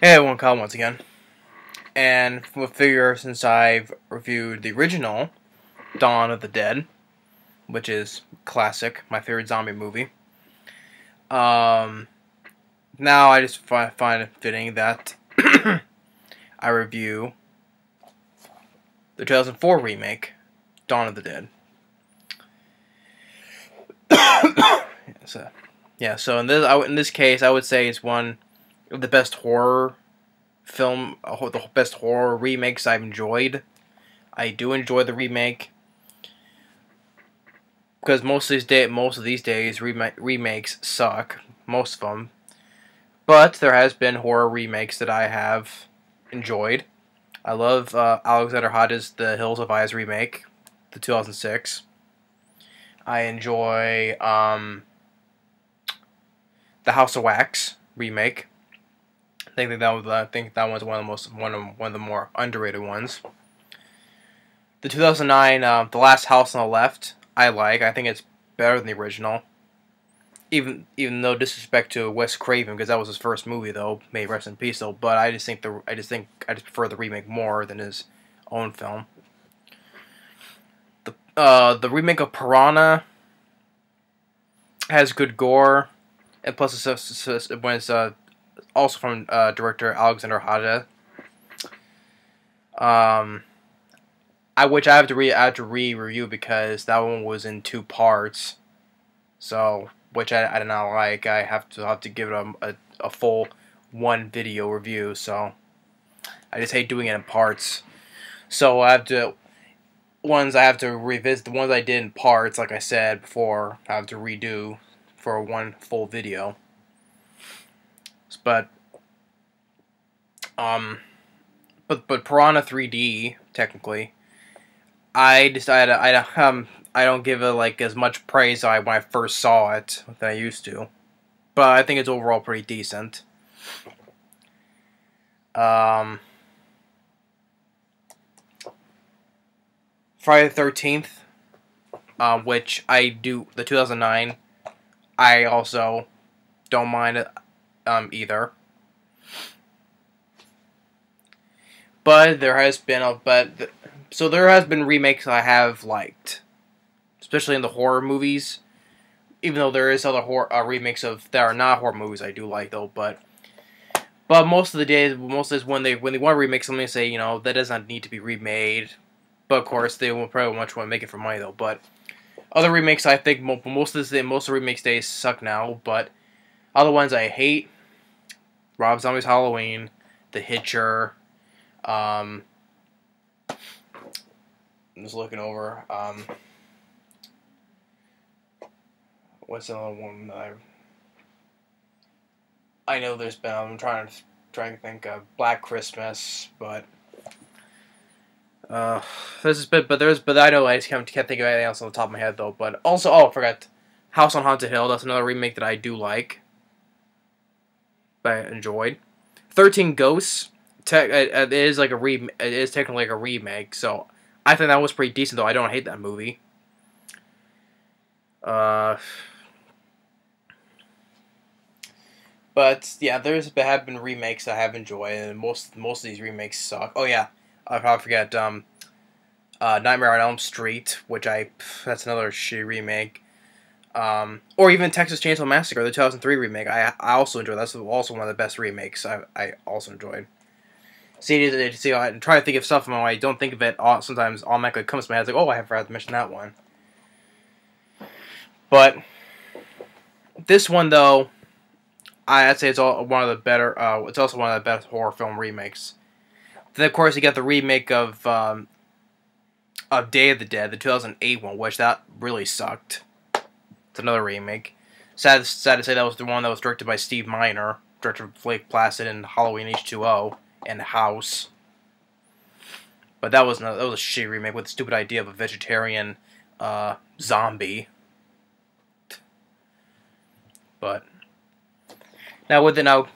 Hey everyone, Kyle once again. And we'll figure since I've reviewed the original Dawn of the Dead, which is classic, my favorite zombie movie. Now I just find it fitting that I review the 2004 remake, Dawn of the Dead. So in this case, I would say it's one of the best horror the best horror remakes I've enjoyed. I do enjoy the remake because most of these days remakes suck, most of them. But there has been horror remakes that I have enjoyed. I love Alexander Hodges' The Hills of Eyes remake, the 2006. I enjoy the House of Wax remake. I think that one's one of the more underrated ones. The 2009 The Last House on the Left, I like. I think it's better than the original. Even though disrespect to Wes Craven, because that was his first movie though, may rest in peace though. But I just prefer the remake more than his own film. The remake of Piranha has good gore, and plus it's also from director Alexander Hodges. Which I have to re-review because that one was in 2 parts. So, which I did not like. I have to give it a full 1 video review. So, I just hate doing it in parts. So I have to revisit the ones I did in parts, like I said before. I have to redo for 1 full video. But Piranha 3D technically, I don't give it like as much praise when I first saw it than I used to, but I think it's overall pretty decent. Friday the 13th, which I do the 2009, I also don't mind it either. But there has been remakes I have liked, especially in the horror movies. Even though there is other remakes that are not horror movies I do like though, but most of the days when they want to remake something, they say, you know, that does not need to be remade. But of course they will probably much want to make it for money though. But other remakes, I think most of the remakes days suck now. But other ones I hate: Rob Zombie's Halloween, The Hitcher. I'm just looking over. What's another one that I know there's been? I'm trying to think of Black Christmas, but I know I just can't think of anything else on the top of my head though. But also, I forgot House on Haunted Hill. That's another remake that I do like, that I enjoyed. 13 Ghosts. It is technically like a remake, so I think that was pretty decent though. I don't hate that movie. But yeah, have been remakes I have enjoyed, and most of these remakes suck. Oh yeah, I probably forget Nightmare on Elm Street, that's another shitty remake. Or even Texas Chainsaw Massacre, the 2003 remake. I also enjoyed. That's also one of the best remakes I also enjoyed. I'm trying to think of stuff, and when I don't think of it, sometimes automatically comes to my head. It's like, oh, I forgot to mention that one. But this one, though, I'd say it's one of the better. It's also one of the best horror film remakes. Then, of course, you got the remake of Day of the Dead, the 2008 one, which that really sucked. It's another remake. Sad to say that was the one that was directed by Steve Miner, director of Lake Placid and Halloween H2O. And House, but that was a shitty remake with the stupid idea of a vegetarian zombie. But now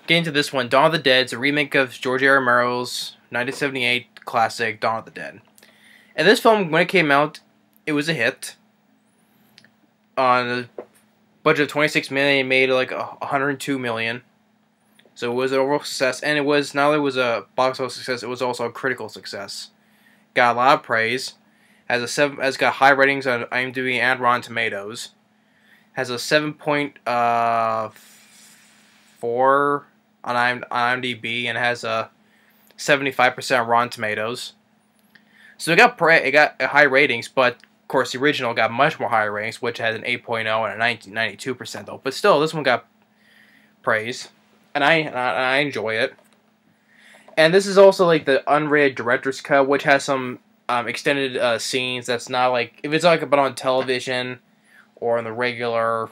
getting to this one, Dawn of the Dead is a remake of George R. R. Romero's 1978 classic Dawn of the Dead. And this film, when it came out, it was a hit. On a budget of $26 million, it made like $102 million. So it was an overall success, and it was not only was a box office success, it was also a critical success. Got a lot of praise. Has got high ratings on IMDb and Rotten Tomatoes. Has a 7.4 on IMDb and has a 75% Rotten Tomatoes. So it got high ratings, but of course the original got much more high ratings, which had an 8.0 and a 92% though. But still, this one got praise, and I enjoy it. And this is also like the unrated director's cut, which has some extended scenes. That's not like if it's like about on television or in the regular.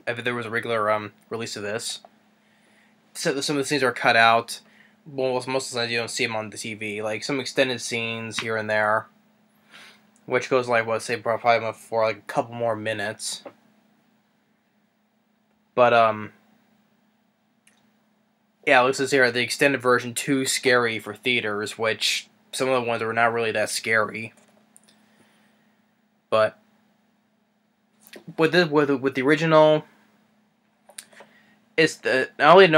If there was a regular release of this, so some of the scenes are cut out. Most of the times you don't see them on the TV. Like some extended scenes here and there, which goes like what say probably for like a couple more minutes. But yeah, this is here the extended version too scary for theaters, which some of the ones were not really that scary. But with the original, it's the not only and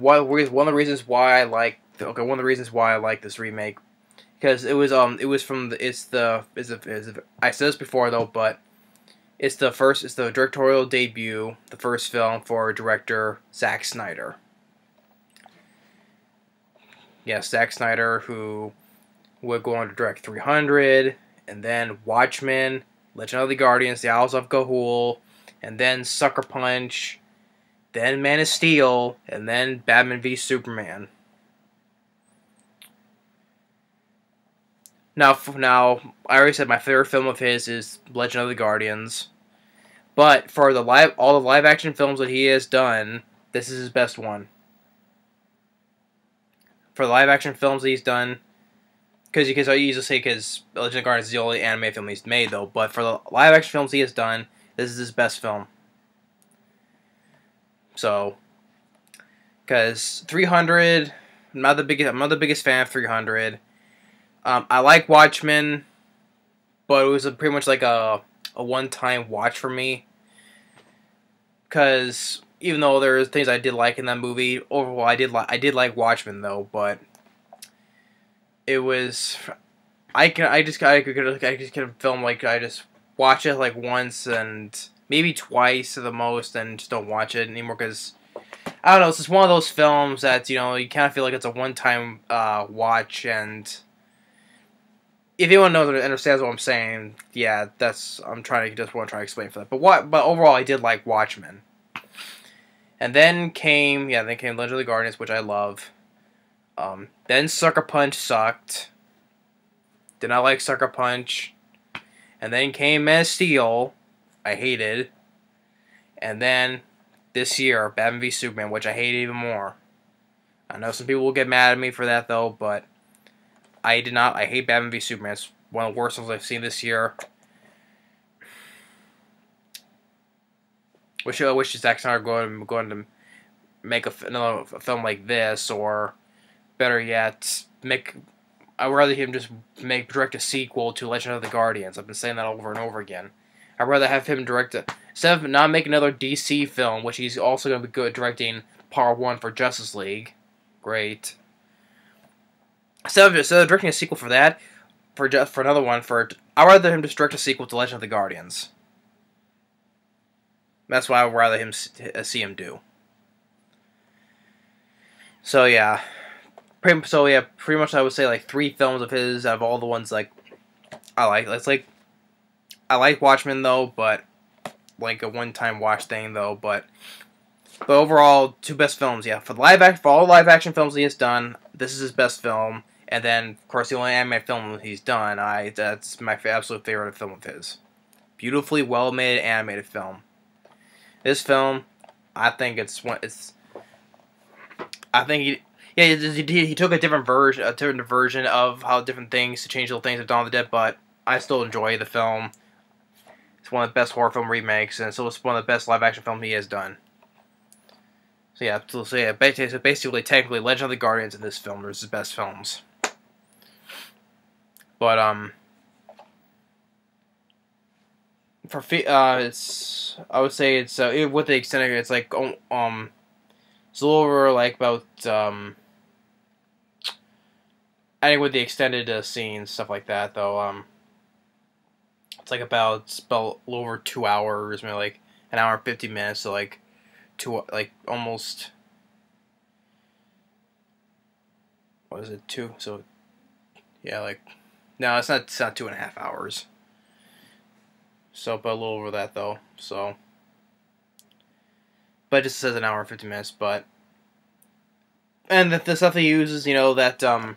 one of the reasons why I like this remake, because it was from I said this before though, but it's the directorial debut, the first film for director Zack Snyder. Yes, Zack Snyder, who would go on to direct 300, and then Watchmen, Legend of the Guardians, The Owls of Ga'Hoole, and then Sucker Punch, then Man of Steel, and then Batman v Superman. Now, I already said my favorite film of his is Legend of the Guardians, but for all the live action films that he has done, this is his best one. For the live action films that he's done, because you can easily say because Legend of the Guardians is the only anime film he's made though, but for the live action films he has done, this is his best film. So, because 300, I'm not the biggest fan of 300. I like Watchmen, but it was pretty much like a one-time watch for me. Because even though there's things I did like in that movie, overall I did like Watchmen though. But it was I just can film like I just watch it like once and maybe twice at the most, and just don't watch it anymore because I don't know. It's just one of those films that you kind of feel like it's a one-time watch, and if anyone knows or understands what I'm saying, yeah, that's what I'm trying to explain for that. But overall, I did like Watchmen. And then came Legend of the Guardians, which I love. Then Sucker Punch sucked. Did not like Sucker Punch. And then came Man of Steel, I hated. And then this year, Batman v Superman, which I hate even more. I know some people will get mad at me for that though, but I did not. I hate Batman v Superman. It's one of the worst films I've seen this year. I wish Zack Snyder going to make another film like this, or better yet, I'd rather him just direct a sequel to Legend of the Guardians. I've been saying that over and over again. I'd rather have him direct instead of not make another DC film, which he's also going to be good directing Part 1 for Justice League. Great. Instead of directing a sequel for that, for another one, I'd rather him just direct a sequel to Legend of the Guardians. That's what I would rather see him do. So yeah, pretty much I would say like 3 films of his out of all the ones like I like. I like Watchmen though, but like a one-time watch thing though. But overall, 2 best films. Yeah, for all the live action films he has done, this is his best film. And then of course the only anime film he's done, that's my absolute favorite film of his. Beautifully well-made animated film. This film, I think he took a different version of how different things to change little things of Dawn of the Dead, but I still enjoy the film. It's one of the best horror film remakes, and it's one of the best live action films he has done. So basically, technically, Legend of the Guardians and this film are his best films. But I would say it's with the extended, it's like It's a little over like about I think with the extended scenes, stuff like that, though, it's like about a little over 2 hours, maybe like an hour and 50 minutes, so like almost, what is it, two? So yeah, like no, it's not 2.5 hours. So, but a little over that though. So, but it just says an hour and 50 minutes. But and the stuff he uses, that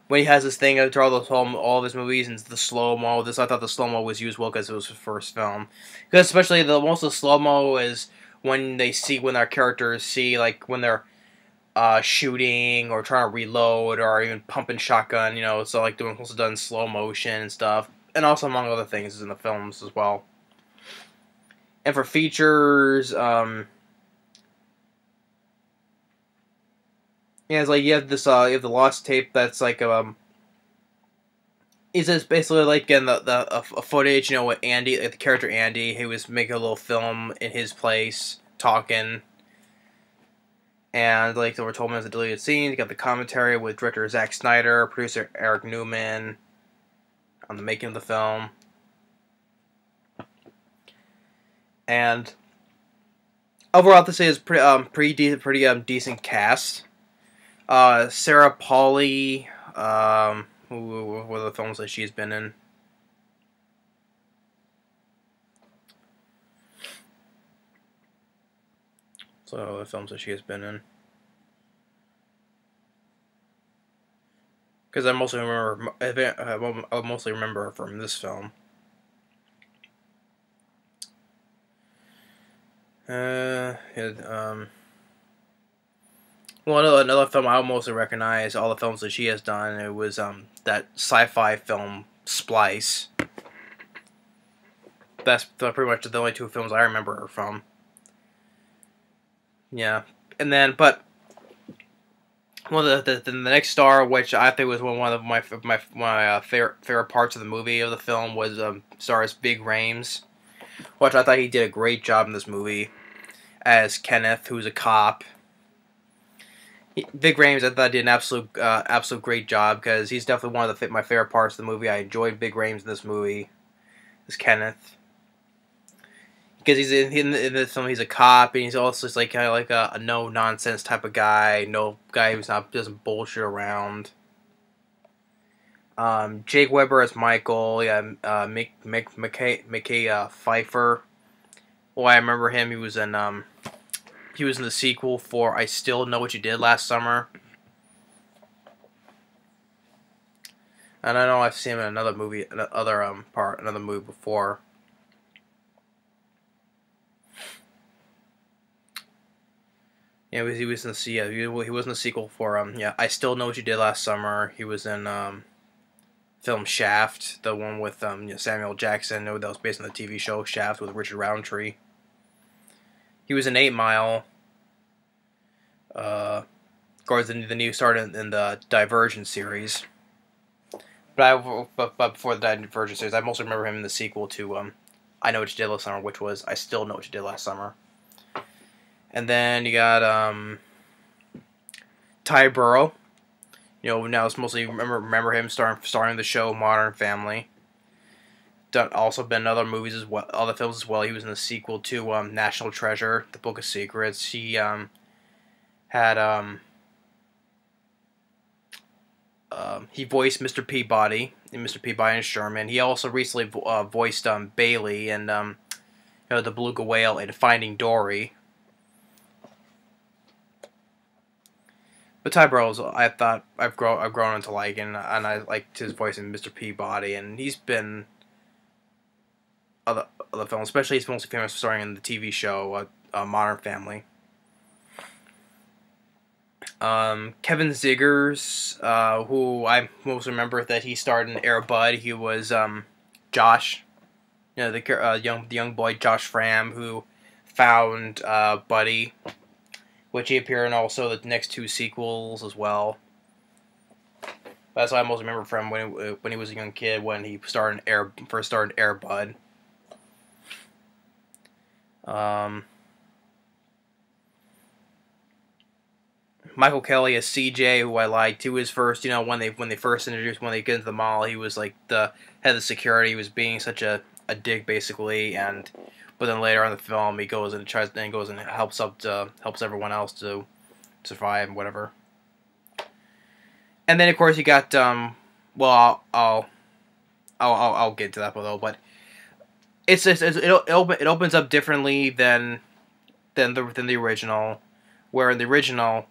when he has this thing to draw all of his movies and the slow mo. I thought the slow mo was used well because it was his first film. Because especially most of the slow mo is when our characters see, like when they're shooting or trying to reload or even pumping shotgun. So like also done slow motion and stuff, and also among other things in the films as well. And for features, it's like you have this, you have the Lost tape that's like, it's just basically like getting the footage, with Andy, like the character Andy, he was making a little film in his place, talking, and like they were told him as a deleted scene. You got the commentary with director Zack Snyder, producer Eric Newman, on the making of the film, and overall, I have to say it's pretty decent cast. Sarah Polley, what are the films that she's been in? So the films that she has been in, because I mostly remember her from this film. Well, another film I mostly recognize all the films that she has done. It was that sci-fi film Splice. That's pretty much the only two films I remember her from. Yeah, and then the next star, which I think was one of my favorite parts of the movie of the film, was stars Ving Rhames, which I thought he did a great job in this movie as Kenneth, who's a cop. Ving Rhames, I thought, did an absolute great job, because he's definitely one of my favorite parts of the movie. I enjoyed Ving Rhames in this movie as Kenneth, because he's in this film. He's a cop, and he's also just like kind of like a no nonsense type of guy. No guy who's doesn't bullshit around. Jake Weber as Michael. Yeah, Mekhi Phifer. Well, I remember him. He was in the sequel for I Still Know What You Did Last Summer. And I know I've seen him in another movie, another movie before. Yeah, he was in the sequel for I Still Know What You Did Last Summer. He was in film Shaft, the one with Samuel Jackson. That was based on the TV show Shaft with Richard Roundtree. He was in 8 Mile. Of course, the new started in the Divergent series. But before the Divergent series, I mostly remember him in the sequel to I Know What You Did Last Summer, which was I Still Know What You Did Last Summer. And then you got Ty Burrell. Now it's mostly remember him starring the show Modern Family. Also been in other movies as well, other films as well. He was in the sequel to National Treasure, The Book of Secrets. He he voiced Mr. Peabody in Mr. Peabody and Sherman. He also recently voiced Bailey and the beluga whale in Finding Dory. But Ty Burrell, I thought I've grown into liking, and I liked his voice in Mr. Peabody, and he's been other films, especially he's mostly famous for starring in the TV show Modern Family. Kevin Zegers, who I most remember that he starred in Air Bud. He was Josh, the young boy Josh Fram, who found Buddy, which he appeared in also the next 2 sequels as well. That's what I most remember from when he was a young kid, when he first started in Air Bud. Michael Kelly as CJ, who I liked. He was first, when they first introduced, when they get into the mall, he was like the head of security. He was being such a dick basically, but then later on in the film, he goes and helps everyone else to survive and whatever. And then of course you got well, I'll get to that though, but it opens up differently than the original, where in the original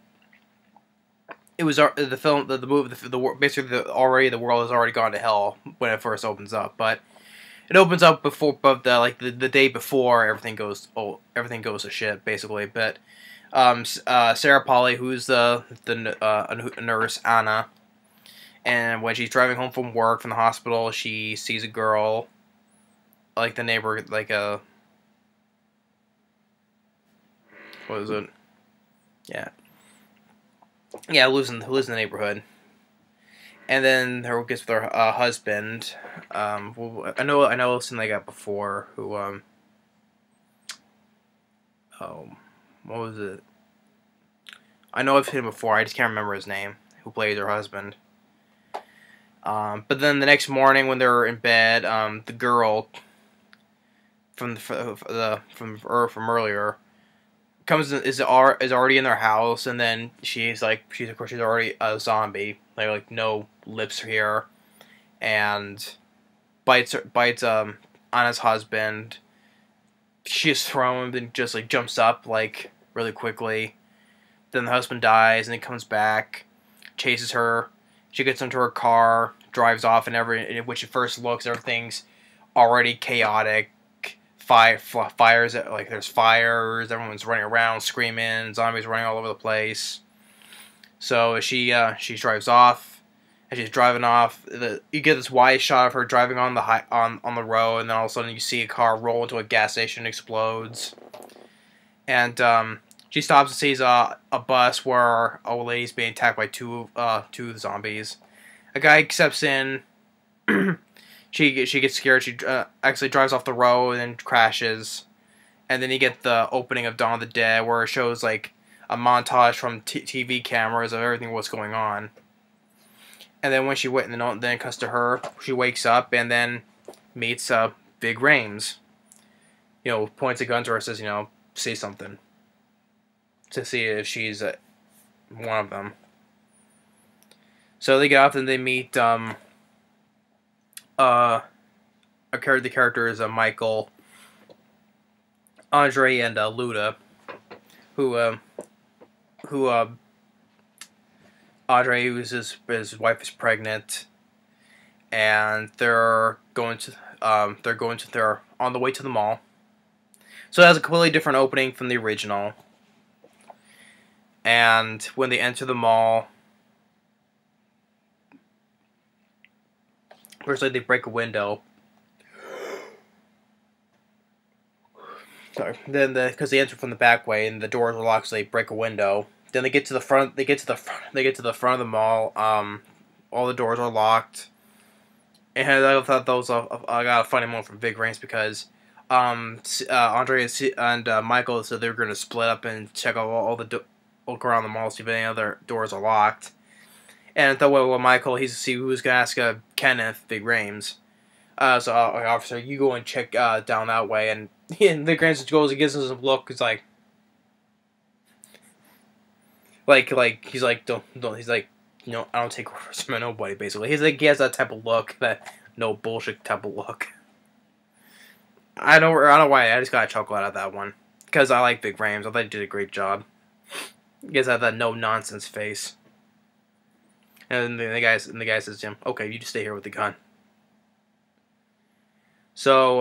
it was the film the movie basically already the world has already gone to hell when it first opens up, but it opens up before the day before everything goes to shit basically. But Sarah Polley, who's the nurse Anna, and when she's driving home from work from the hospital, she sees a girl, like the neighbor, like a what is it? Yeah, lives in the neighborhood, and then her gets with her husband. Well, I know something like that before. Who what was it? I know I've seen him before. I just can't remember his name. Who plays her husband? But then the next morning when they're in bed, the girl from earlier is already in their house, and then she's of course already a zombie, like no lips here, and bites Anna's husband. She's thrown and just jumps up really quickly. Then the husband dies, and he comes back, chases her. She gets into her car, drives off, and which at first looks, everything's already chaotic. Fires, there's fires, everyone's running around screaming, zombies running all over the place. So she drives off, and she's driving off. You get this wide shot of her driving on the road, and then all of a sudden you see a car roll into a gas station and explodes. And she stops and sees a bus where a old lady's being attacked by two zombies. A guy steps in. She gets scared. She actually drives off the road and crashes. And then you get the opening of Dawn of the Dead, where it shows a montage from TV cameras of everything what's going on. And then when then it comes to her, she wakes up and then meets Ving Rhames. Points a gun to her, says, say something, to see if she's one of them. So they get off and they meet the characters Michael, Andre, and Luda, who Andre, his wife is pregnant, and they're on the way to the mall. So it has a completely different opening from the original. And when they enter the mall, first they break a window. Sorry. Then because they enter from the back way and the doors are locked, so they break a window. Then they get to the front. They get to the front of the mall. All the doors are locked. And I thought that was I got a funny moment from Ving Rhames, because Andre and Michael said they were going to split up and check out look around the mall, see if any other doors are locked. And I thought, well, Michael, he was going to ask Kenneth, Ving Rhames. So, officer, you go and check down that way. And Ving Rhames goes and gives us a look. He's like, he's like, don't. He's like, I don't take orders from nobody. Basically, he has that type of look, that no bullshit type of look. I don't know why. I just got a chuckle out of that one, because I like Ving Rhames. I thought he did a great job. He has that no nonsense face. And the guy says to him, "Okay, you just stay here with the gun." So,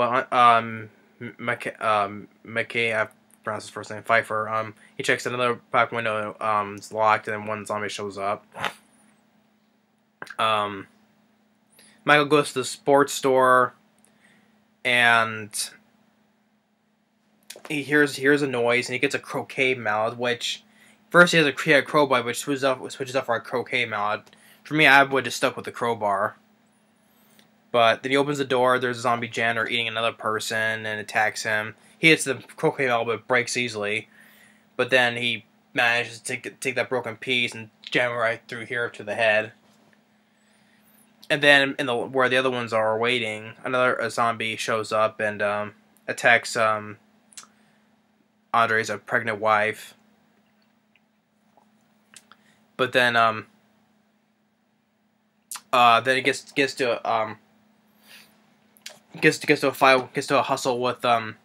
Mekhi, I pronounced his first name, Phifer. He checks another back window. It's locked, and then one zombie shows up. Michael goes to the sports store, and he hears a noise, and he gets a croquet mallet, which first he has a crowbar, which switches up for a croquet mallet. For me, I would have stuck with the crowbar. But then he opens the door, there's a zombie janitor eating another person and attacks him. He hits the croquet mallet, but it breaks easily. But then he manages to take that broken piece and jam it right through here to the head. And then where the other ones are waiting, a zombie shows up and attacks Andre's pregnant wife. But then it gets to a hustle with Ving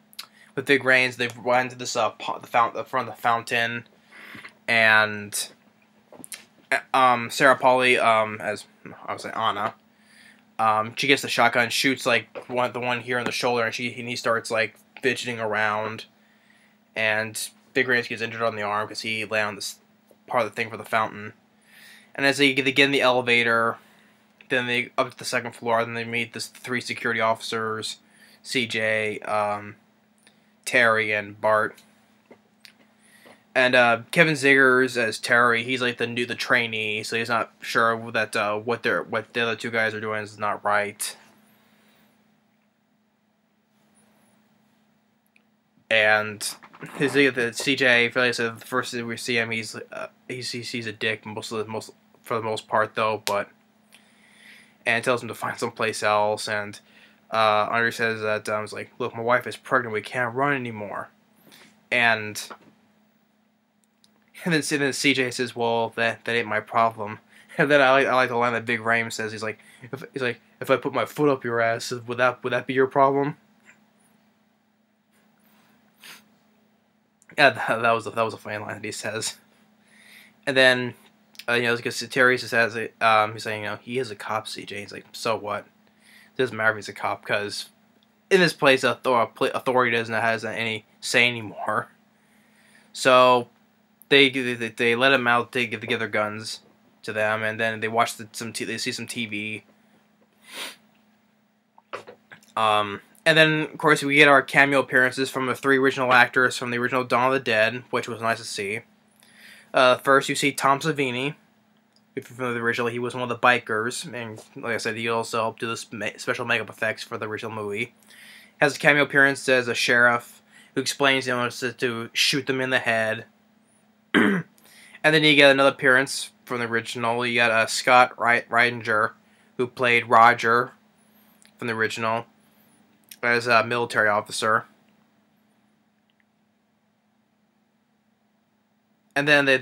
Rhames. They run into this the front of the fountain, and Sarah Polley, as I would say Anna, she gets the shotgun, shoots like the one here in the shoulder, and he starts like fidgeting around, and Ving Rhames gets injured on the arm because he landed on this part of the thing for the fountain. And as they get in the elevator, then they up to the second floor. Then they meet the 3 security officers, CJ, Terry, and Bart. And Kevin Zegers as Terry, he's like the trainee, so he's not sure that what the other 2 guys are doing is not right. And the CJ, for the first time we see him, he's a dick for the most part though, and tells him to find someplace else. And Andre says that he's like, look, my wife is pregnant, we can't run anymore. And then CJ says, well, that ain't my problem. And then I like the line that Ving Rhames says. He's like, if I put my foot up your ass, would that be your problem? Yeah, that was a funny line that he says. And then because Terry says he's saying, he is a cop, CJ. He's like, so what? It doesn't matter if he's a cop, because in this place, authority doesn't have any say anymore. So they let him out. They give their guns to them, and then they watch they see some TV. And then, of course, we get our cameo appearances from the 3 original actors from the original Dawn of the Dead, which was nice to see. First, you see Tom Savini. From the original, he was one of the bikers, and like I said, he also helped do the special makeup effects for the original movie. Has a cameo appearance as a sheriff who explains he wants to shoot them in the head. And then you get another appearance from the original. You got Scott Reidinger, who played Roger from the original, as a military officer. And then they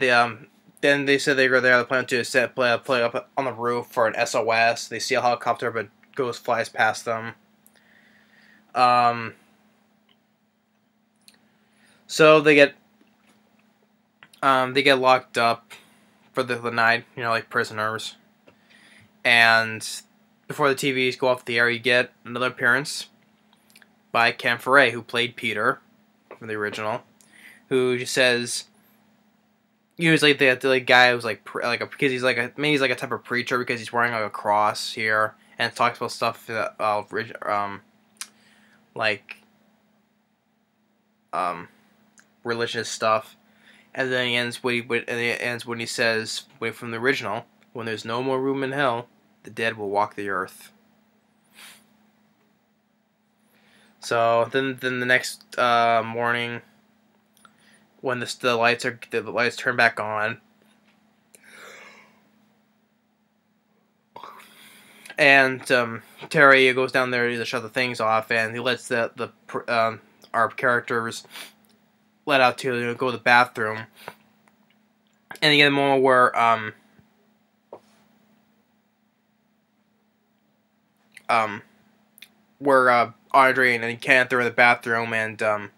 said they were there. They plan to play up on the roof for an SOS. They see a helicopter, but flies past them. So they get locked up for the night, like prisoners. And before the TVs go off the air, you get another appearance by Ken Foray, who played Peter from the original, who just says, he was like the guy who's because he's like a type of preacher, because he's wearing like a cross here and talks about stuff religious stuff, and then he ends when he says, from the original, when there's no more room in hell, the dead will walk the earth. So then the next morning, when the lights turn back on, and Terry goes down there to shut the things off, and he lets our characters let out to go to the bathroom, and you get a moment where Audrey and Kenneth are in the bathroom, and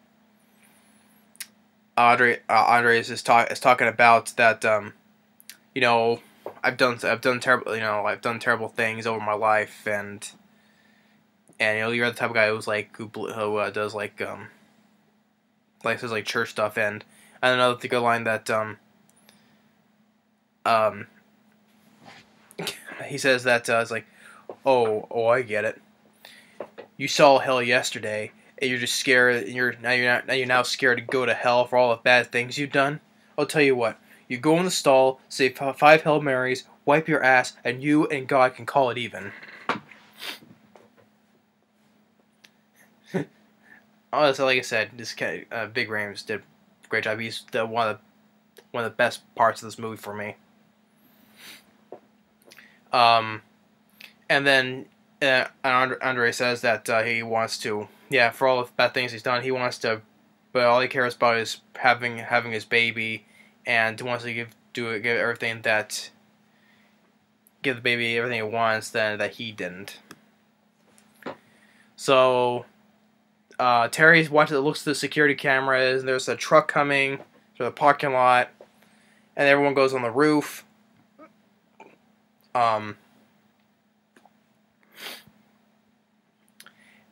Andre is talking about that I've done terrible things over my life, and you're the type of guy who's who does says church stuff, and I don't know the good line that he says that it's like, oh I get it. You saw hell yesterday, and you're just scared. You're now scared to go to hell for all the bad things you've done. I'll tell you what. You go in the stall, say 5 Hail Marys, wipe your ass, and you and God can call it even. So like I said, this guy, Ving Rhames did a great job. He's one of one of the best parts of this movie for me. And then Andre says that he wants to, yeah, for all the bad things he's done, he wants to, but all he cares about is having his baby, and wants to give everything that, give the baby everything it wants that he didn't. So Terry looks at the security cameras, and there's a truck coming to the parking lot, and everyone goes on the roof.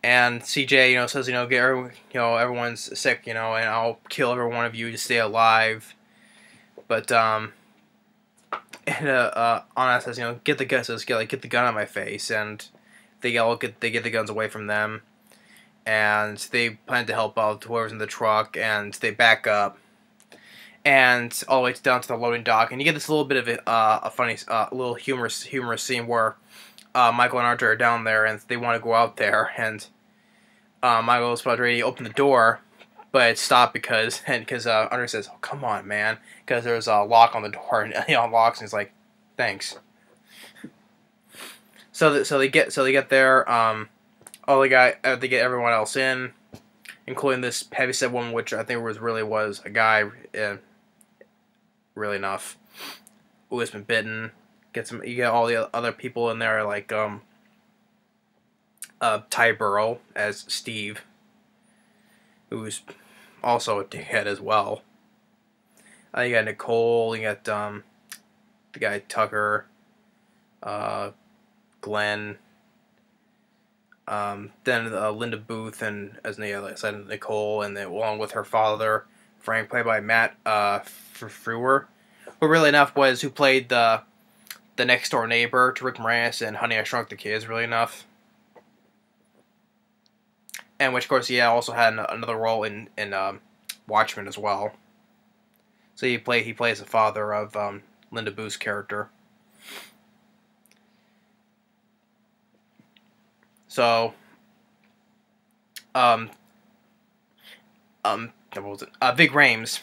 And CJ, says, everyone's sick, and I'll kill every one of you to stay alive. But Anna says, get the gun. Says, get the gun out of my face, and they get the guns away from them, and they plan to help out whoever's in the truck, and they back up, and all the way down to the loading dock, and you get this little bit of a funny, little humorous scene where Michael and Arthur are down there, and they want to go out there, and Michael's about ready to open the door, but it stopped because Arthur says, "Oh, come on, man," because there's a lock on the door, and he unlocks, and he's like, "Thanks." So they get there. They get everyone else in, including this heavyset woman, which I think was a guy, really enough, who has been bitten. You get all the other people in there, like Ty Burrell as Steve, who's also a dickhead as well. You got Nicole, you got the guy Tucker, Glenn, then Linda Booth, and as I said, Nicole, and then along with her father, Frank, played by Matt Frewer, who really enough was who played the next door neighbor to Rick Moranis in Honey, I Shrunk the Kids, really enough. And which, of course, he also had another role in Watchmen as well. So he plays the father of Linda Booth's character. So, what was it? Ving Rhames.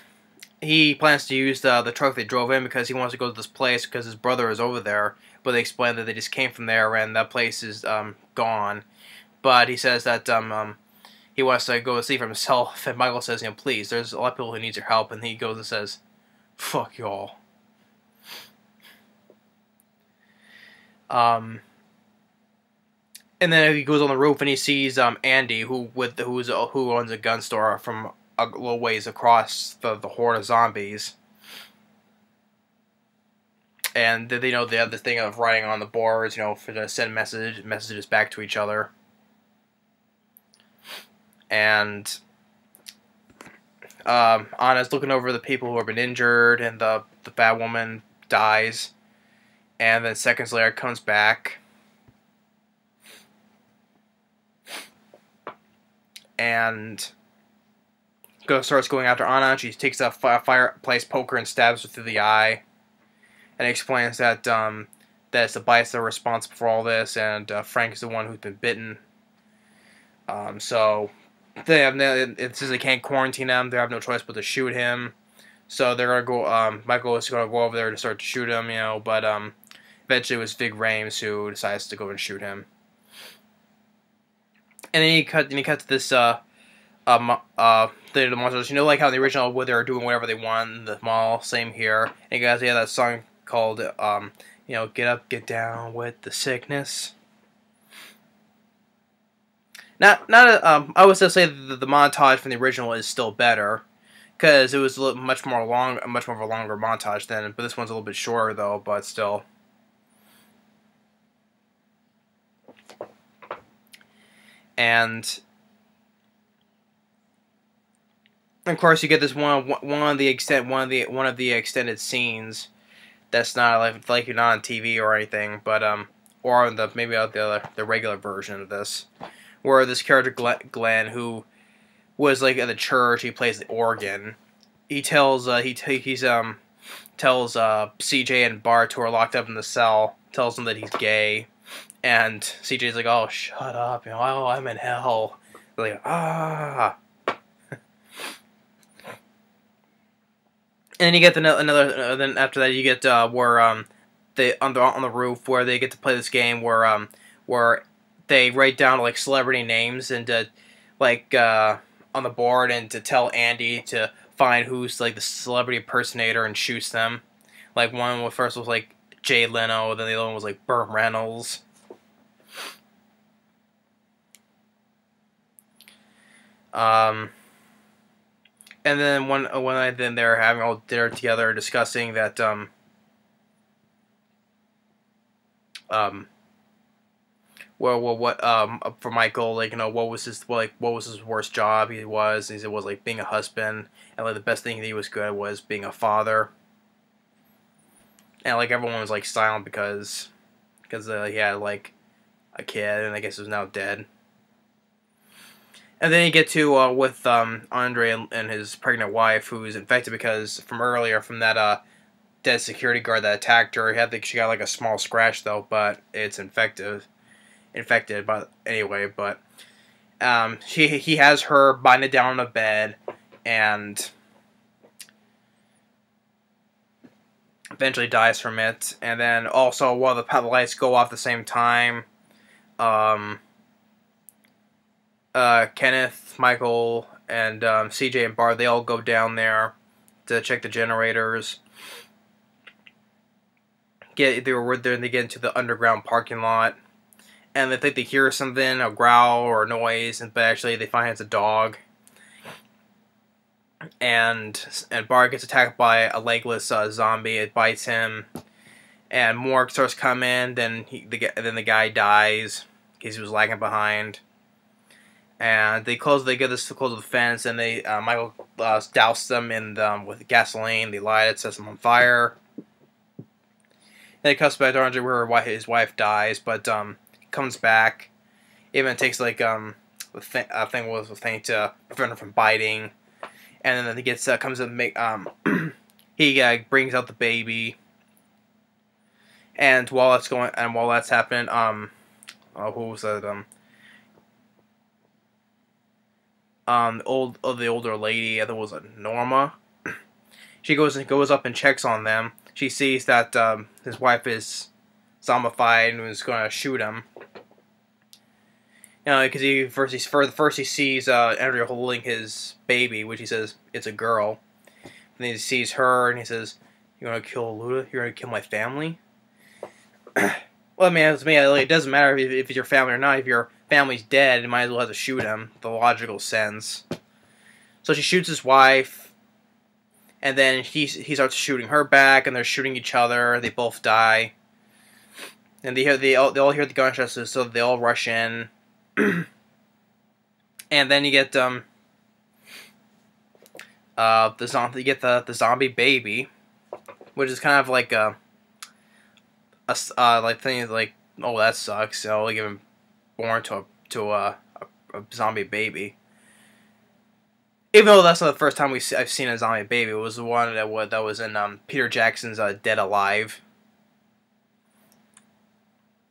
He plans to use the truck they drove in because he wants to go to this place because his brother is over there. But they explain that they just came from there and that place is gone. But he says that he wants to go see for himself. And Michael says, please, there's a lot of people who need your help. And he goes and says, fuck y'all. And then he goes on the roof and he sees Andy, who owns a gun store from a little ways across the horde of zombies. And they have this thing of writing on the boards, for to send messages back to each other. And Anna's looking over the people who have been injured, and the bad woman dies. And then seconds later comes back. And starts going after Anna. She takes a fireplace poker and stabs her through the eye. And explains that it's the bites that are responsible for all this, and Frank is the one who's been bitten. So it says they can't quarantine him. They have no choice but to shoot him. So they're gonna go. Michael is gonna go over there to start to shoot him, But eventually it was Ving Rhames who decides to go and shoot him. And then he cut to this the monsters. Like how in the original, where they were doing whatever they want in the mall. Same here. And you guys, that song called Get Up, Get Down with the Sickness. I would still say that the montage from the original is still better, because it was much more of a longer montage then. But this one's a little bit shorter though, but still. And of course, you get this one of the extended scenes that's not like you're not on TV or anything, but or on the regular version of this, where this character Glenn, who was like at the church, he plays the organ. He tells tells CJ and Bart, who are locked up in the cell, tells them that he's gay, and CJ's like, "Oh, shut up! Oh, I'm in hell." They're like, ah. And then you get another. Then after that, you get where they on the roof where they get to play this game where they write down like celebrity names and like on the board and to tell Andy to find who's like the celebrity impersonator and shoots them. Like one was first was like Jay Leno, then the other one was like Burt Reynolds. And then one night, then they're having all dinner together, discussing that what for Michael, like, you know, what was his worst job he was. He said it was like being a husband, and like the best thing that he was good at was being a father. And like everyone was like silent because he had like a kid, and I guess he was now dead. And then you get to with Andre and his pregnant wife, who is infected because from earlier, from that dead security guard that attacked her. She got like a small scratch though, but it's infected. But anyway, but he has her binded down on the bed, and eventually dies from it. And then also while the lights go off at the same time, Kenneth, Michael, and CJ and Bart, they all go down there to check the generators. They get into the underground parking lot, and they think they hear something, a growl or a noise, but actually they find it's a dog. And Bart gets attacked by a legless zombie. It bites him, and more starts coming. Then the guy dies because he was lagging behind. And they get this to close the fence, and Michael doused them with gasoline. They light it, sets them on fire. Then it comes back to Andre where his wife dies, but comes back. Even takes like the thing to prevent her from biting, and then he comes and he brings out the baby. And while that's happening, who was that? The older lady, I think it was Norma. She goes up and checks on them. She sees that his wife is zombified and is going to shoot him. You know, because first he sees Andrew holding his baby, which he says it's a girl. And then he sees her and he says, "You're going to kill Luda? You're going to kill my family?" Well, I mean, it doesn't matter if it's your family or not. If your family's dead, you might as well have to shoot him. The logical sense. So she shoots his wife. And then he starts shooting her back, and they're shooting each other. They both die, and they all hear the gunshots, so they all rush in. And then you get the zombie baby, which is kind of like like thing like, oh, that sucks. You know, like giving born to a zombie baby. Even though that's not the first time I've seen a zombie baby, it was the one that was in Peter Jackson's Dead Alive.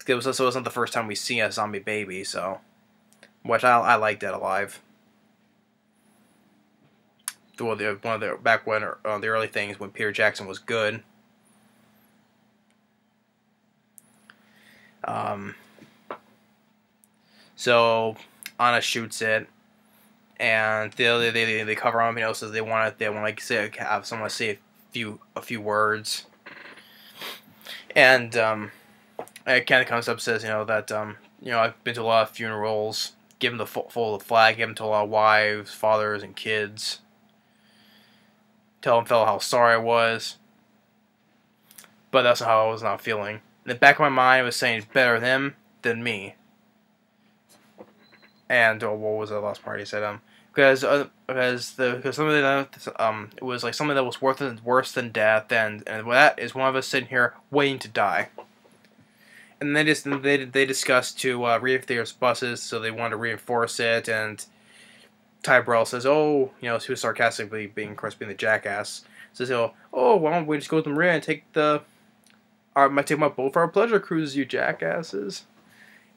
It wasn't the first time we see a zombie baby, so which I like Dead Alive. Back when the early things when Peter Jackson was good. So Anna shoots it. And they cover him, you know, so they want like say have someone say a few words. And it kind of comes up and says, you know, that you know, I've been to a lot of funerals, given the full flag, given to a lot of wives, fathers, and kids. Tell them fellow how sorry I was, but that's how I was not feeling. In the back of my mind, it was saying it's better them than me. And what was the last part he said? Because something that it was like something that was worse than death, and that is one of us sitting here waiting to die. And they discussed to reinforce buses, so they wanted to reinforce it. And Ty Burrell says, "Oh, you know," he was sarcastically being the jackass. Says, "Oh, why don't we just go to Maria and take my boat for our pleasure cruises, you jackasses?"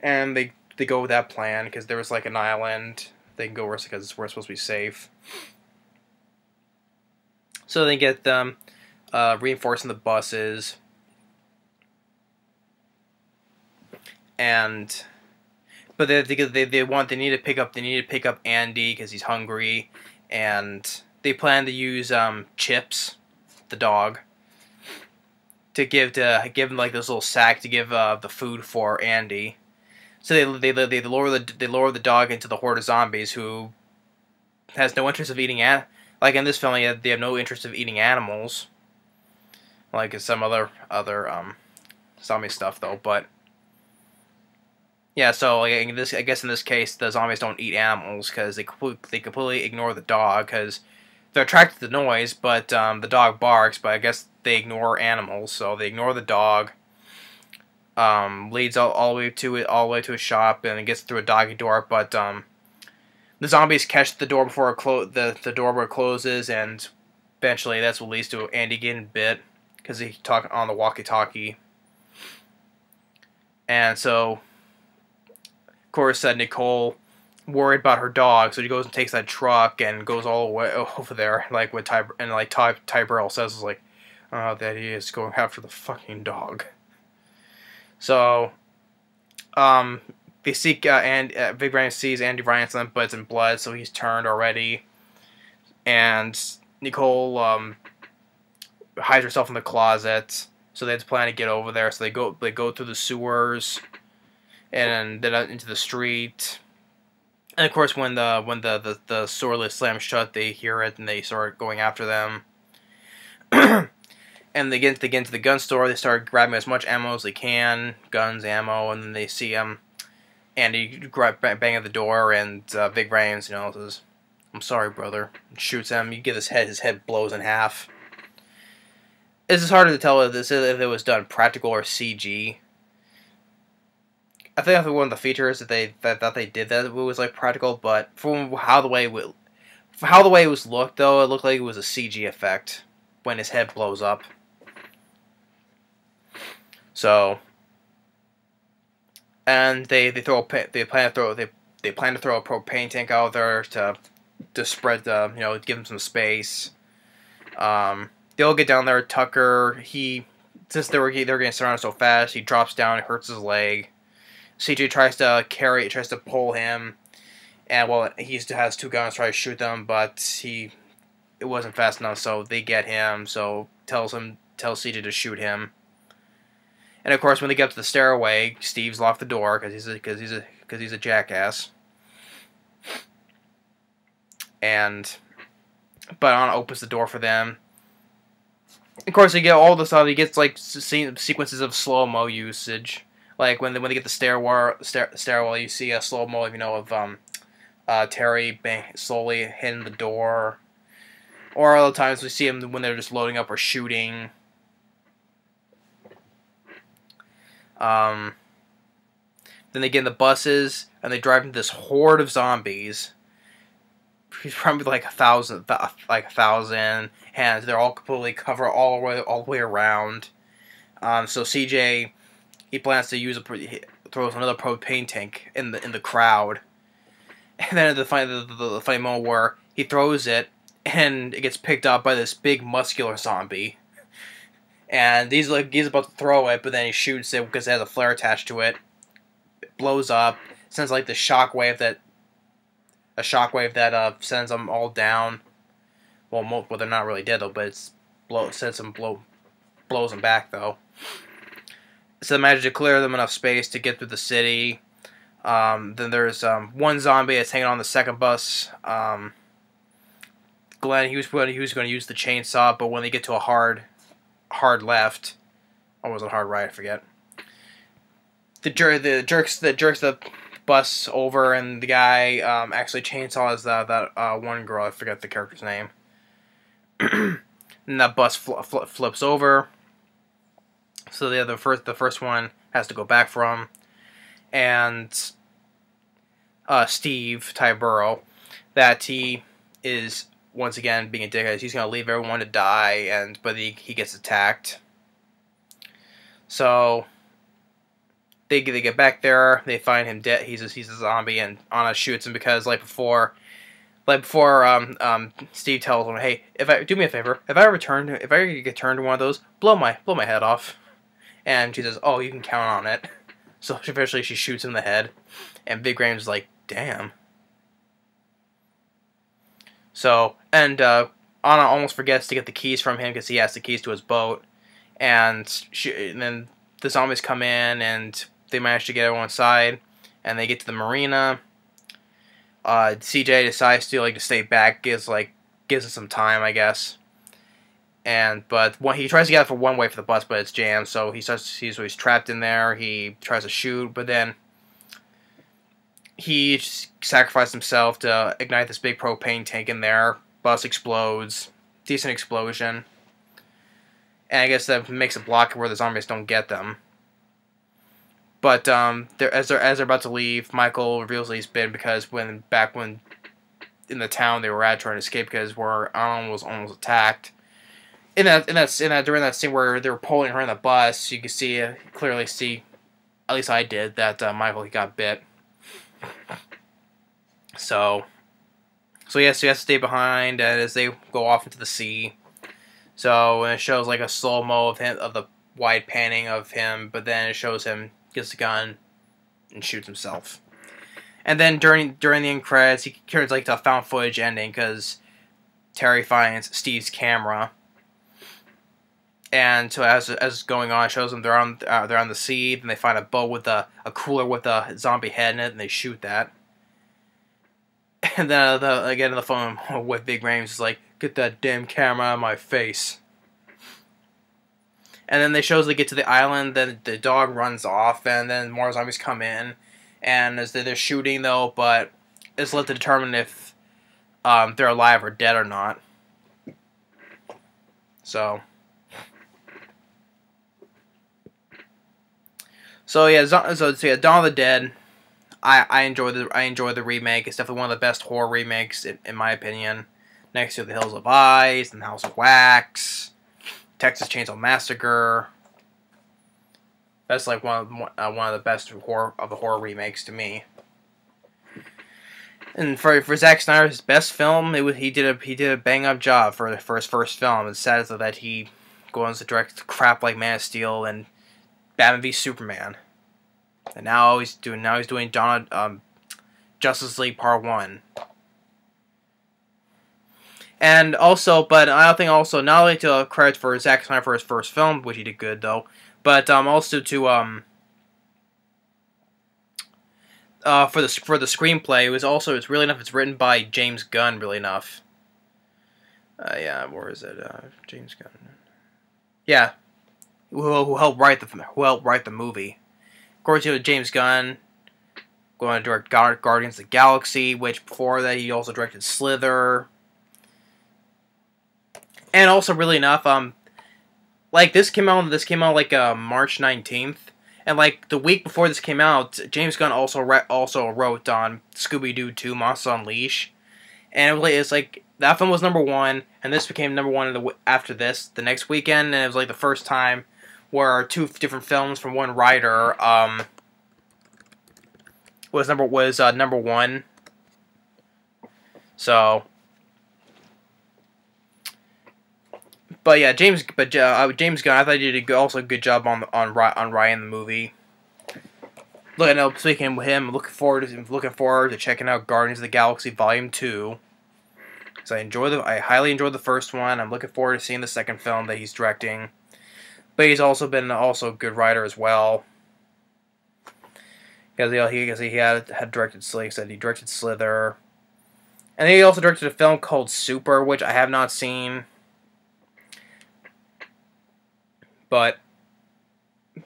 And they go with that plan because there was like an island they can go where because we're supposed to be safe. So they get them reinforcing the buses, and but they need to pick up Andy because he's hungry, and they plan to use Chips, the dog, to give him like this little sack to give the food for Andy. So they lower the dog into the horde of zombies who has no interest of eating like in this film they have no interest of eating animals, like in some other zombie stuff though. But yeah, so like I guess in this case the zombies don't eat animals because they completely ignore the dog because they're attracted to the noise, but the dog barks, but I guess they ignore animals, so they ignore the dog. Leads all the way to a shop, and it gets through a doggy door, but the zombies catch the door before the door closes, and eventually that's what leads to Andy getting bit because he talk on the walkie-talkie. And so, of course, Nicole worried about her dog, so she goes and takes that truck and goes all the way over there, like with Ty Burrell says, is like, oh, that he is going after the fucking dog. So, they seek, and Ving Rhames sees Andy Ryan's but it's in blood, so he's turned already. And Nicole, hides herself in the closet, so they have to plan to get over there. So they go through the sewers, and then out into the street. And of course, when the sewer lid slams shut, they hear it and they start going after them. And they get into the gun store. They start grabbing as much ammo as they can, guns, ammo, and then they see Andy bang at the door, and Ving Rhames, says, "I'm sorry, brother," and shoots him. You get his head blows in half. It's just harder to tell if it was done practical or CG. I think one of the features that they did that it was like practical, but from how the way it was looked though, it looked like it was a CG effect when his head blows up. So, and they plan to throw a propane tank out there to spread give him some space. They'll get down there. Tucker, since they're getting surrounded so fast, he drops down and hurts his leg. CJ tries to pull him, and he has two guns, try to shoot them, but it wasn't fast enough, so they get him. So tells CJ to shoot him. And of course, when they get up to the stairway, Steve's locked the door because he's a jackass. But Anna opens the door for them. Of course, they get all this stuff. He gets like sequences of slow-mo usage. Like when they get the stairwell, you see a slow-mo, of Terry slowly hitting the door. Or other times we see him when they're just loading up or shooting. Then they get in the buses and they drive into this horde of zombies. He's probably like 1,000, and they're all completely covered all the way around. So CJ, he plans to throws another propane tank in the crowd, and then at the funny moment where he throws it and it gets picked up by this big muscular zombie, and he's about to throw it, but then he shoots it because it has a flare attached to it. It blows up, sends like the shockwave that sends them all down. Well, they're not really dead though, but blows them back though. So they manage to clear them enough space to get through the city. Then there's one zombie that's hanging on the second bus. Glenn, he was going to use the chainsaw, but when they get to a hard left, or was it hard right? I forget. The jerks the bus over, and the guy actually chainsaws that one girl. I forget the character's name. And that bus flips over. So the first one has to go back from, and Steve Ty Burrell, that he is once again being a dickhead. He's gonna leave everyone to die, but he gets attacked. So they get back there. They find him dead. He's a zombie, and Anna shoots him because like before, like before Steve tells him, "Hey, do me a favor, if I get turned to one of those, blow my head off." And she says, "Oh, you can count on it." So eventually she shoots him in the head, and Ving Rhames is like, "Damn." So, and Anna almost forgets to get the keys from him because he has the keys to his boat, and then the zombies come in and they manage to get everyone inside, and they get to the marina. CJ decides to stay back, gives it some time, I guess. But when he tries to get out for one way for the bus, but it's jammed, so he's trapped in there. He tries to shoot, but then he sacrificed himself to ignite this big propane tank in there. Bus explodes. Decent explosion. And I guess that makes a block where the zombies don't get them. But as they're about to leave, Michael reveals that he's been because back when in the town they were at trying to escape because where Alan was almost attacked. During that scene where they were pulling her in the bus, you can clearly see, at least I did, that Michael, he got bit. So yes, he has to stay behind as they go off into the sea. So it shows like a slow-mo of the wide panning of him, but then it shows him gets the gun and shoots himself. And then during the end credits, he turns to a found footage ending because Terry finds Steve's camera. And so as it's going on, it shows them they're on the sea, and they find a boat with a cooler with a zombie head in it, and they shoot that. And then again on the phone with Ving Rhames is like, "Get that damn camera out of my face." And then they get to the island, then the dog runs off, and then more zombies come in, and as they're shooting though, but it's left to determine if they're alive or dead or not. So yeah, Dawn of the Dead. I enjoy the remake. It's definitely one of the best horror remakes in my opinion. Next to The Hills of Ice and House of Wax, Texas Chainsaw Massacre. That's like one of the best horror remakes to me. And for Zack Snyder's best film, he did a bang up job for his first film. It's sad that he goes to direct crap like Man of Steel and Batman v Superman. And now he's doing Justice League Part 1. And also, but I think also not only to credit for Zack Snyder for his first film, which he did good though, but also to for the screenplay, it's really enough. It's written by James Gunn, really enough. Yeah, where is it? James Gunn. Yeah, who helped write the movie. According to James Gunn, going to direct Guardians of the Galaxy, which before that he also directed Slither. And also, really enough, this came out like March 19th, and like the week before this came out, James Gunn also wrote on Scooby-Doo 2: Monsters Unleashed, and it's like that film was #1, and this became #1 after this the next weekend, and it was like the first time where two different films from one writer was #1. So, but yeah, James Gunn, I thought he did also a good job on writing the movie. Speaking with him, looking forward to checking out Guardians of the Galaxy Volume 2. So I highly enjoyed the first one. I'm looking forward to seeing the second film that he's directing. But he's also been a good writer as well. Because he had directed he directed Slither. And then he also directed a film called Super, which I have not seen. But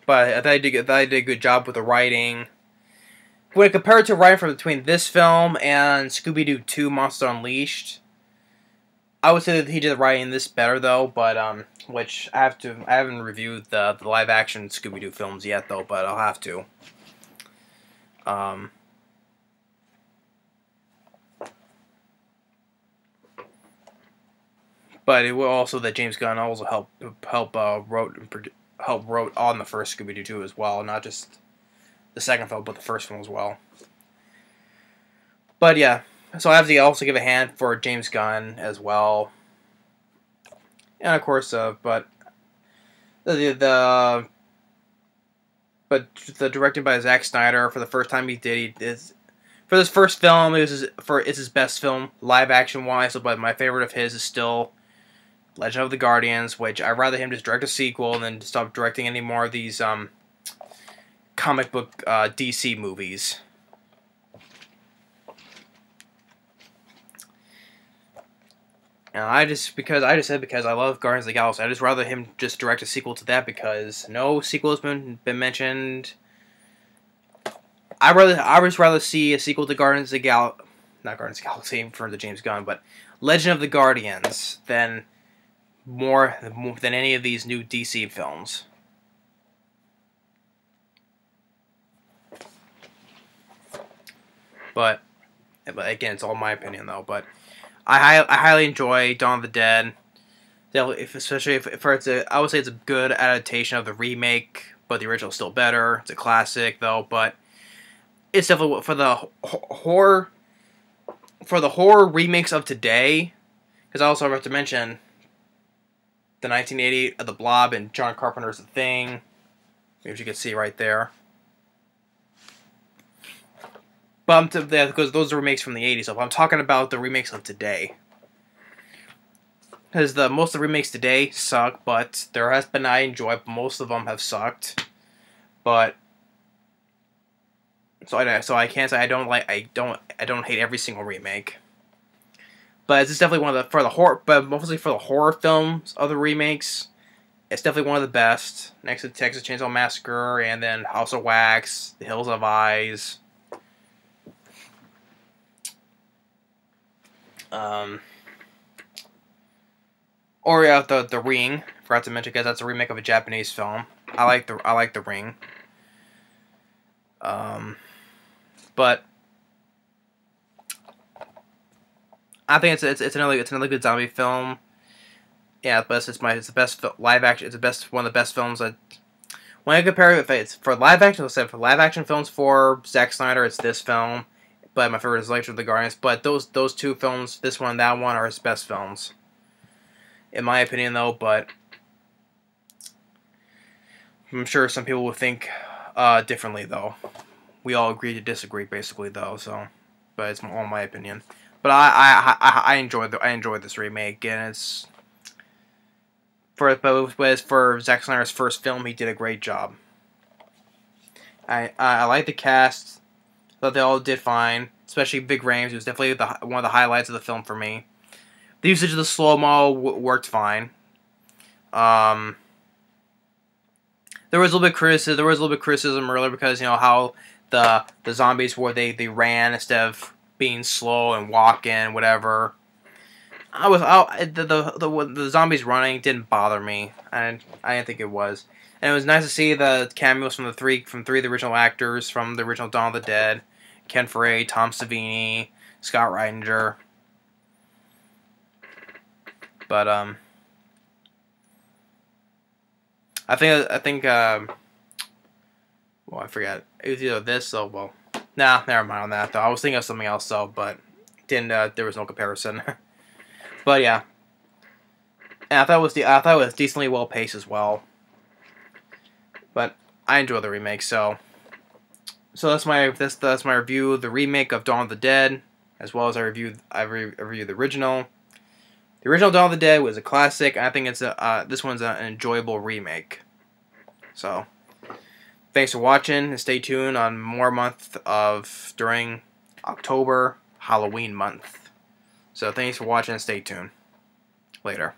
I thought he did a good job with the writing. When compared to writing between this film and Scooby-Doo 2: Monsters Unleashed, I would say that he did the writing in this better though, but which I haven't reviewed the live action Scooby-Doo films yet though, but I'll have to. But it will also that James Gunn also helped wrote on the first Scooby-Doo 2 as well, not just the second film, but the first one as well. But yeah, So I have to also give a hand for James Gunn as well, and of course, but the directed by Zack Snyder for the first time he is for this first film. It's his best film live action wise, but my favorite of his is still Legend of the Guardians, which I'd rather him just direct a sequel than stop directing any more of these comic book DC movies. And I just said because I love Guardians of the Galaxy, I just rather him just direct a sequel to that because no sequel has been mentioned. I would rather see a sequel to Guardians of the not Guardians of the Galaxy for the James Gunn, but Legend of the Guardians than more than any of these new DC films. But again, it's all my opinion though. But I highly enjoy Dawn of the Dead. Especially if I would say it's a good adaptation of the remake, but the original is still better. It's a classic though, but it's definitely for the horror remakes of today. Because I also have to mention the 1988 of The Blob and John Carpenter's The Thing, which you can see right there. But because those are remakes from the 80s, so I'm talking about the remakes of today. Because most of the remakes today suck, but there has been I enjoy, but most of them have sucked. But so I can't say I don't hate every single remake. But it's definitely one of mostly for the horror films of the remakes. It's definitely one of the best, next to Texas Chainsaw Massacre, and then House of Wax, The Hills of Eyes. Or yeah, the Ring. Forgot to mention because that's a remake of a Japanese film. I like the Ring. But I think it's another good zombie film. Yeah, but it's the best live action. It's one of the best films that. When I compare it, if it's for live action, let's say for live action films for Zack Snyder, it's this film. But my favorite is Legend of the Guardians. But those two films, this one and that one, are his best films, in my opinion, though. But I'm sure some people will think differently, though. We all agree to disagree, basically, though. So, but it's all my opinion. But I enjoyed this remake, and it's for Zack Snyder's first film, he did a great job. I like the cast. Thought they all did fine, especially Ving Rhames, who was definitely one of the highlights of the film for me. The usage of the slow-mo worked fine. There was a little bit of criticism earlier because how the zombies they ran instead of being slow and walking, whatever. The zombies running didn't bother me. I didn't think it was. And it was nice to see the cameos from three of the original actors from the original Dawn of the Dead: Ken Foree, Tom Savini, Scott Reitinger. But I think well, I forgot. It was either this or well, nah, never mind on that though. I was thinking of something else though, but didn't. There was no comparison. But yeah, and I thought it was decently well paced as well. But I enjoy the remake, so that's my review of the remake of Dawn of the Dead, as well as I reviewed the original. The original Dawn of the Dead was a classic. I think this one's an enjoyable remake. So thanks for watching, and stay tuned on more during October, Halloween month. So thanks for watching, and stay tuned. Later.